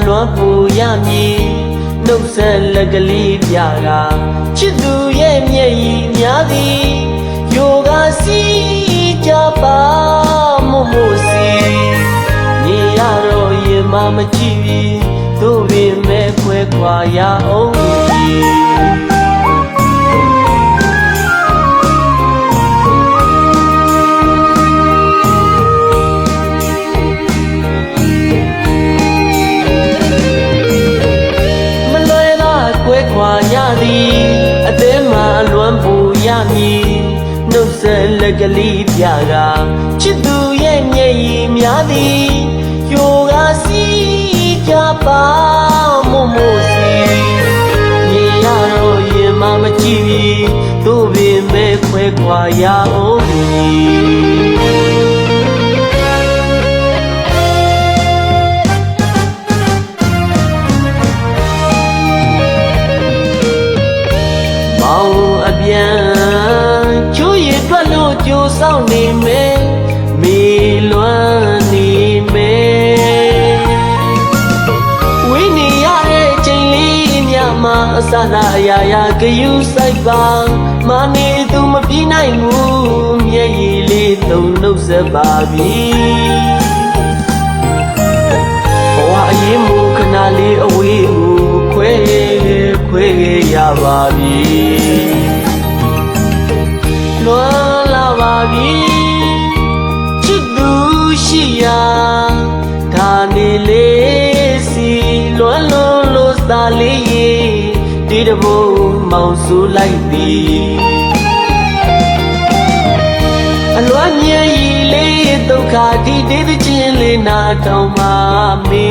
လွမ်းပူရမည်နှုတ်ဆက်လက်ကလေးပြတာချစ်သူရဲ့မျက်ရည်များသည်ယိုကစီကြပါမို့မို့စီနေရတော့ရင်မမကြည့်ပြီးတို့ပင်မဲ့ခွဲခွာရအောင်ခွာရသည်အသေးမှလွမ်းပူရမည်နှုတ်ဆက်လက်ကလေးပြတာချစ်သူရဲ့မျက်ရည်များသည်ယိုကစီကြပါမို့မို့စီမြင်ရတော့ရင်မမကြည့်ပြီးတို့ပင်မဲ့ခွဲခွာရအောင်ပြန်ချိုးရထွက်လို့ကြိုးဆောင်နေမယ်မေလွမ်းနေမယ်ဝိနေရတဲ့ချိန်လေးညမှာအစနာအရာရာဂယုဆိုင်ပါမနေသူမပြေးနိုင်ဘူးမျက်ရည်လေးသုံးနှုတ်ဆက်ပါပြီဘဝအရင်မူခဏလေးအဝေးကိုခွဲရပါပြီလွမ်းလာပါပြီချစ်သူရှိရာဒါနေလေးစီလွမ်းလို့စာလေးရေဒီတဘုံမောင်ဆူလိုက်သည်အလွမ်းမြည်ရီလေးဒုက္ခဒီတေးချင်းလေးနာတောင်ပါမေ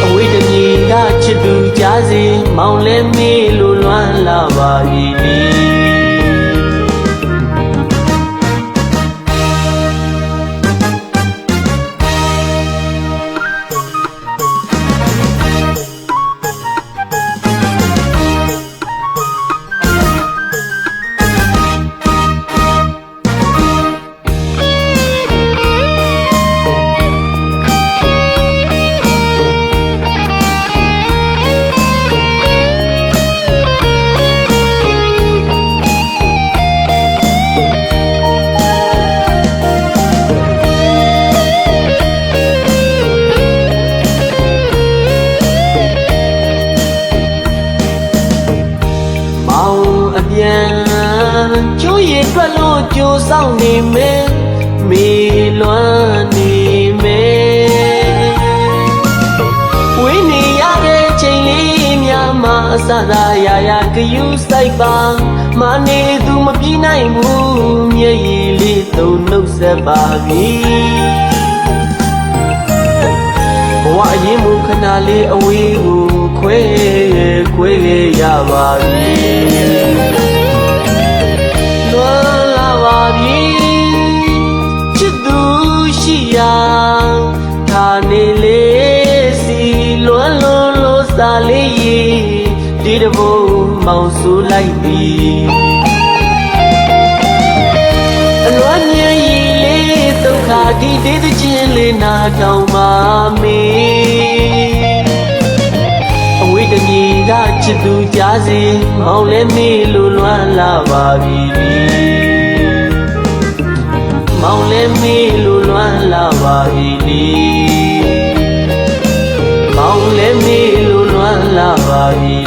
အဝိတ္တမြေကချစ်သူကြားစီမောင်လဲမေးလို့လွမ်းလာပါပြီချိုးရထွက်လို့ကြိုးဆောင်နေမယ်မေလွမ်းနေမယ်ဝိနေရတဲ့ချိန်လေးများမှာအစသာရာဂယုဆိုင်ပါမနေသူမပြေးနိုင်ဘူးမျက်ရည်လေးသုံးနှုတ်ဆက်ပါပြီဘဝအရင်မူခဏလေးအဝေးကိုခွဲရပါပြီလွမ်းလာပါပြီချစ်သူရှိရာဒါနေလေးစီလွမ်းလို့စာလေးရေဒီတဘုံမောင်ဆူလိုက်သည်အလွမ်းမြည်ရီလေးဒုက္ခဒီတေးချင်းလေးနာတောင်ပါမေအဝိတ္တမြေကချစ်သူကြားစီမောင်လဲမေးလို့လွမ်းလာပါပြီမောင်လဲမေးလို့လွမ်းလာပါပြီမောင်လဲမေးလို့လွမ်းလာပါပြီ